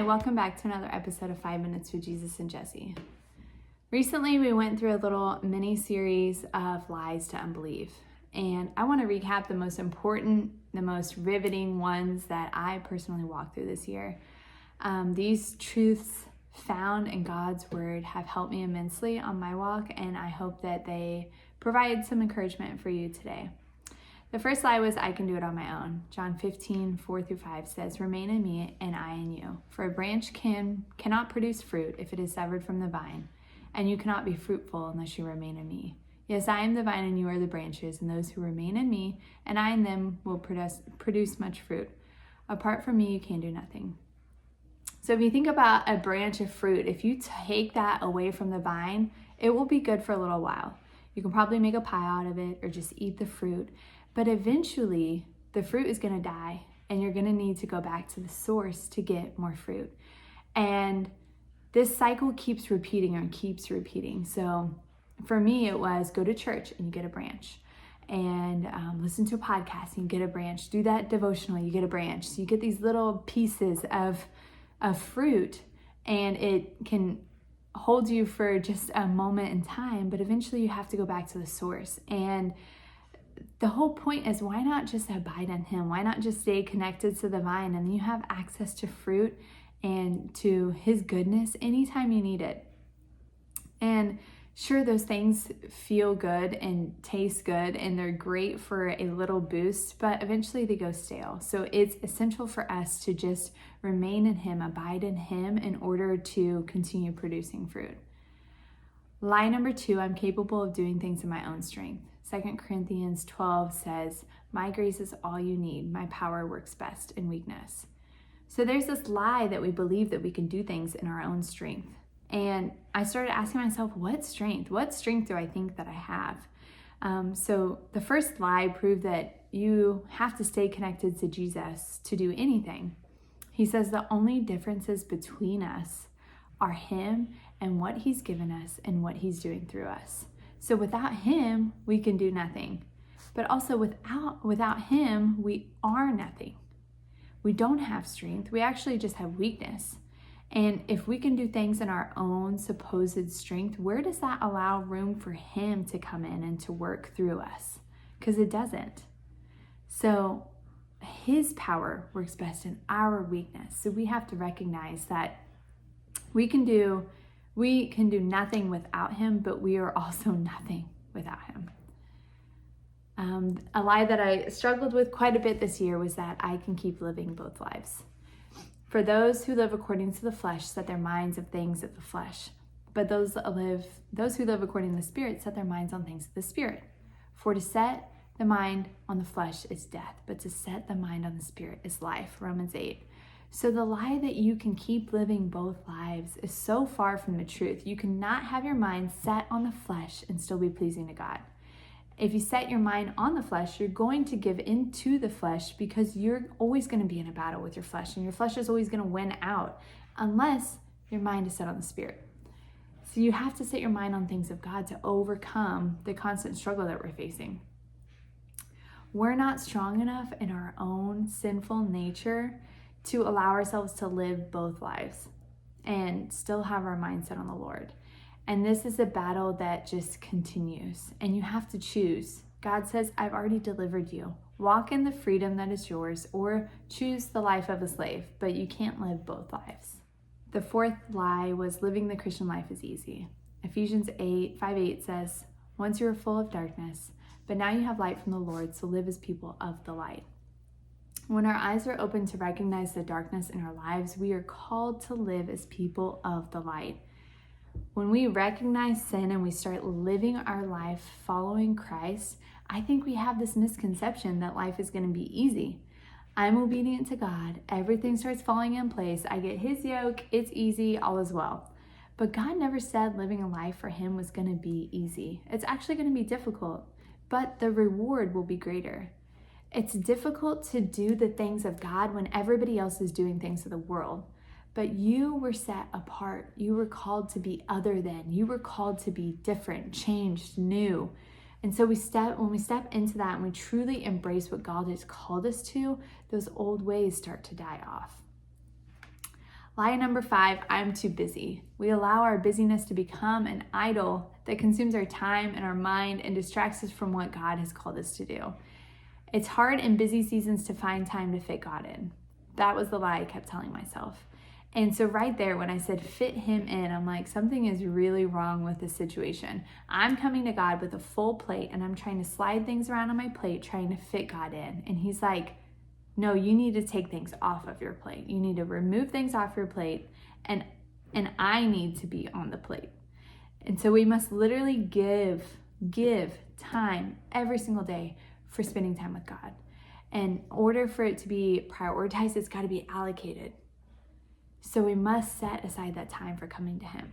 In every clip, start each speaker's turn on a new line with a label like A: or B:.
A: Hi, welcome back to another episode of 5 Minutes with Jesus and Jesse. Recently, we went through a little mini series of lies to unbelief, and I want to recap the most important, the most riveting ones that I personally walked through this year. These truths found in God's Word have helped me immensely on my walk, and I hope that they provide some encouragement for you today. The first lie was, I can do it on my own. John 15:4-5 says, "Remain in me and I in you. For a branch cannot produce fruit if it is severed from the vine, and you cannot be fruitful unless you remain in me. Yes, I am the vine and you are the branches, and those who remain in me and I in them will produce much fruit. Apart from me, you can do nothing." So if you think about a branch of fruit, if you take that away from the vine, it will be good for a little while. You can probably make a pie out of it or just eat the fruit. But eventually, the fruit is going to die, and you're going to need to go back to the source to get more fruit. And this cycle keeps repeating and keeps repeating. So for me, it was go to church and you get a branch, and listen to a podcast and you get a branch. Do that devotional, you get a branch. So you get these little pieces of fruit, and it can hold you for just a moment in time, but eventually you have to go back to the source. And the whole point is, why not just abide in Him? Why not just stay connected to the vine, and you have access to fruit and to His goodness anytime you need it. And sure, those things feel good and taste good, and they're great for a little boost, but eventually they go stale. So it's essential for us to just remain in Him, abide in Him in order to continue producing fruit. Lie number 2, I'm capable of doing things in my own strength. 2 Corinthians 12 says, "My grace is all you need. My power works best in weakness." So there's this lie that we believe that we can do things in our own strength. And I started asking myself, what strength? What strength do I think that I have? So the first lie proved that you have to stay connected to Jesus to do anything. He says the only differences between us are Him and what He's given us and what He's doing through us. So without Him, we can do nothing. But also without Him, we are nothing. We don't have strength. We actually just have weakness. And if we can do things in our own supposed strength, where does that allow room for Him to come in and to work through us? Because it doesn't. So His power works best in our weakness. So we have to recognize that we can do nothing without Him, but we are also nothing without Him. A lie that I struggled with quite a bit this year was that I can keep living both lives. For those who live according to the flesh set their minds on things of the flesh, but those who live according to the Spirit set their minds on things of the Spirit. For to set the mind on the flesh is death, but to set the mind on the Spirit is life. Romans 8. So the lie that you can keep living both lives is so far from the truth. You cannot have your mind set on the flesh and still be pleasing to God. If you set your mind on the flesh, you're going to give into the flesh, because you're always going to be in a battle with your flesh, and your flesh is always going to win out unless your mind is set on the Spirit. So you have to set your mind on things of God to overcome the constant struggle that we're facing. We're not strong enough in our own sinful nature to allow ourselves to live both lives and still have our mind set on the Lord. And this is a battle that just continues, and you have to choose. God says, I've already delivered you. Walk in the freedom that is yours, or choose the life of a slave, but you can't live both lives. The fourth lie was living the Christian life is easy. Ephesians 5:8 says, "Once you were full of darkness, but now you have light from the Lord, so live as people of the light." When our eyes are open to recognize the darkness in our lives, we are called to live as people of the light. When we recognize sin and we start living our life following Christ, I think we have this misconception that life is going to be easy. I'm obedient to God. Everything starts falling in place. I get His yoke. It's easy. All is well. But God never said living a life for Him was going to be easy. It's actually going to be difficult, but the reward will be greater. It's difficult to do the things of God when everybody else is doing things of the world. But you were set apart. You were called to be other than. You were called to be different, changed, new. And so when we step into that and we truly embrace what God has called us to, those old ways start to die off. Lie number 5, I'm too busy. We allow our busyness to become an idol that consumes our time and our mind and distracts us from what God has called us to do. It's hard in busy seasons to find time to fit God in. That was the lie I kept telling myself. And so right there, when I said fit him in, I'm like, something is really wrong with this situation. I'm coming to God with a full plate and I'm trying to slide things around on my plate, trying to fit God in. And he's like, no, you need to take things off of your plate. You need to remove things off your plate, and I need to be on the plate. And so we must literally give time every single day for spending time with God. And in order for it to be prioritized, it's got to be allocated. So we must set aside that time for coming to him.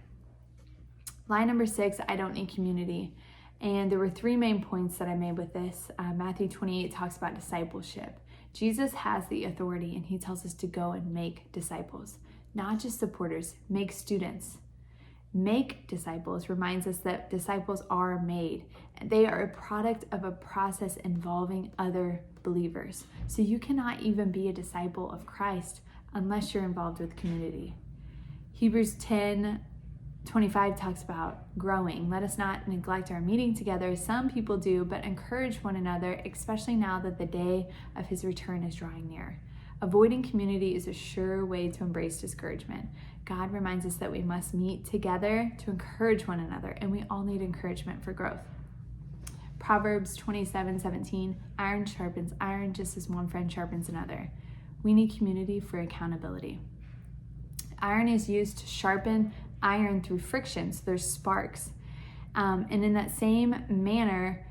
A: Lie number 6, I don't need community. And there were 3 main points that I made with this. Matthew 28 talks about discipleship. Jesus has the authority and he tells us to go and make disciples, not just supporters, make students. Make disciples reminds us that disciples are made. They are a product of a process involving other believers. So you cannot even be a disciple of Christ unless you're involved with community. Hebrews 10:25 talks about growing. Let us not neglect our meeting together, as some people do, but encourage one another, especially now that the day of his return is drawing near. Avoiding community is a sure way to embrace discouragement. God reminds us that we must meet together to encourage one another, and we all need encouragement for growth. Proverbs 27:17, iron sharpens iron just as one friend sharpens another. We need community for accountability. Iron is used to sharpen iron through friction, so there's sparks. And in that same manner,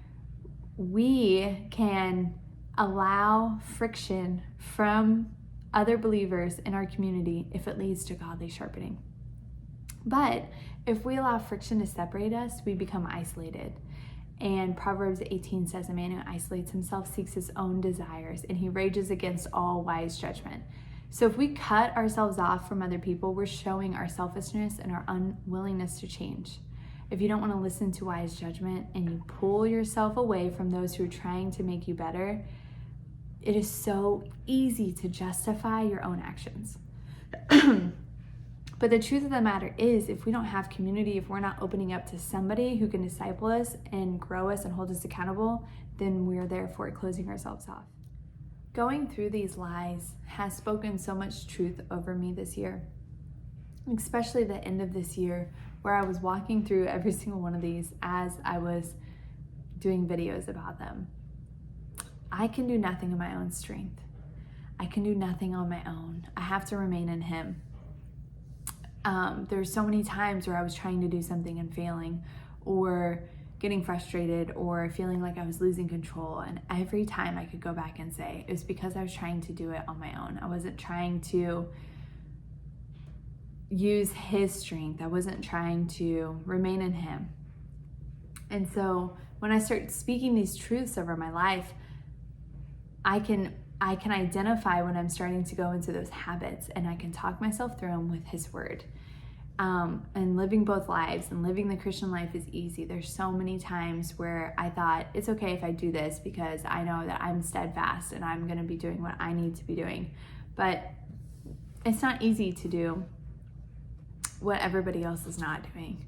A: we can allow friction from other believers in our community if it leads to godly sharpening. But if we allow friction to separate us, we become isolated. And Proverbs 18 says, a man who isolates himself seeks his own desires, and he rages against all wise judgment. So if we cut ourselves off from other people, we're showing our selfishness and our unwillingness to change. If you don't want to listen to wise judgment and you pull yourself away from those who are trying to make you better, it is so easy to justify your own actions. But the truth of the matter is, if we don't have community, if we're not opening up to somebody who can disciple us and grow us and hold us accountable, then we're therefore closing ourselves off. Going through these lies has spoken so much truth over me this year, especially the end of this year, where I was walking through every single one of these as I was doing videos about them. I can do nothing in my own strength. I can do nothing on my own. I have to remain in him. There's so many times where I was trying to do something and failing, or getting frustrated, or feeling like I was losing control. And every time I could go back and say, it was because I was trying to do it on my own. I wasn't trying to use his strength. I wasn't trying to remain in him. And so when I start speaking these truths over my life, I can identify when I'm starting to go into those habits, and I can talk myself through them with his word. And living both lives and living the Christian life is easy. There's so many times where I thought it's okay if I do this because I know that I'm steadfast and I'm going to be doing what I need to be doing. But it's not easy to do what everybody else is not doing.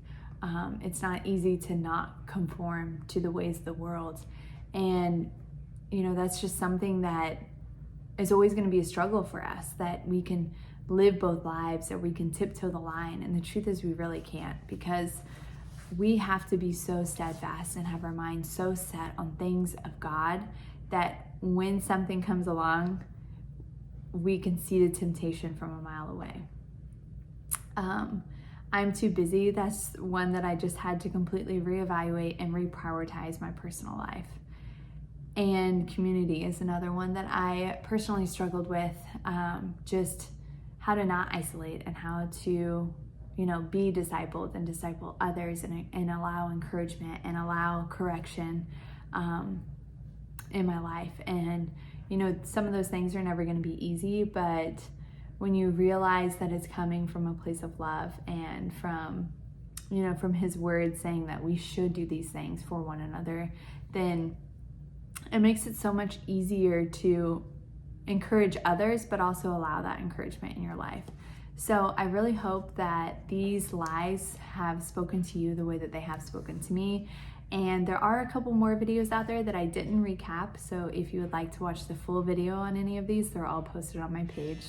A: It's not easy to not conform to the ways of the world. And, that's just something that is always going to be a struggle for us, that we can live both lives, that we can tiptoe the line. And the truth is we really can't, because we have to be so steadfast and have our mind so set on things of God that when something comes along, we can see the temptation from a mile away. I'm too busy. That's one that I just had to completely reevaluate and reprioritize my personal life. And community is another one that I personally struggled with, just how to not isolate and how to, be discipled and disciple others, and allow encouragement and allow correction in my life. And, some of those things are never going to be easy, but when you realize that it's coming from a place of love and from his word saying that we should do these things for one another, then it makes it so much easier to encourage others, but also allow that encouragement in your life. So I really hope that these lies have spoken to you the way that they have spoken to me. And there are a couple more videos out there that I didn't recap. So if you would like to watch the full video on any of these, they're all posted on my page.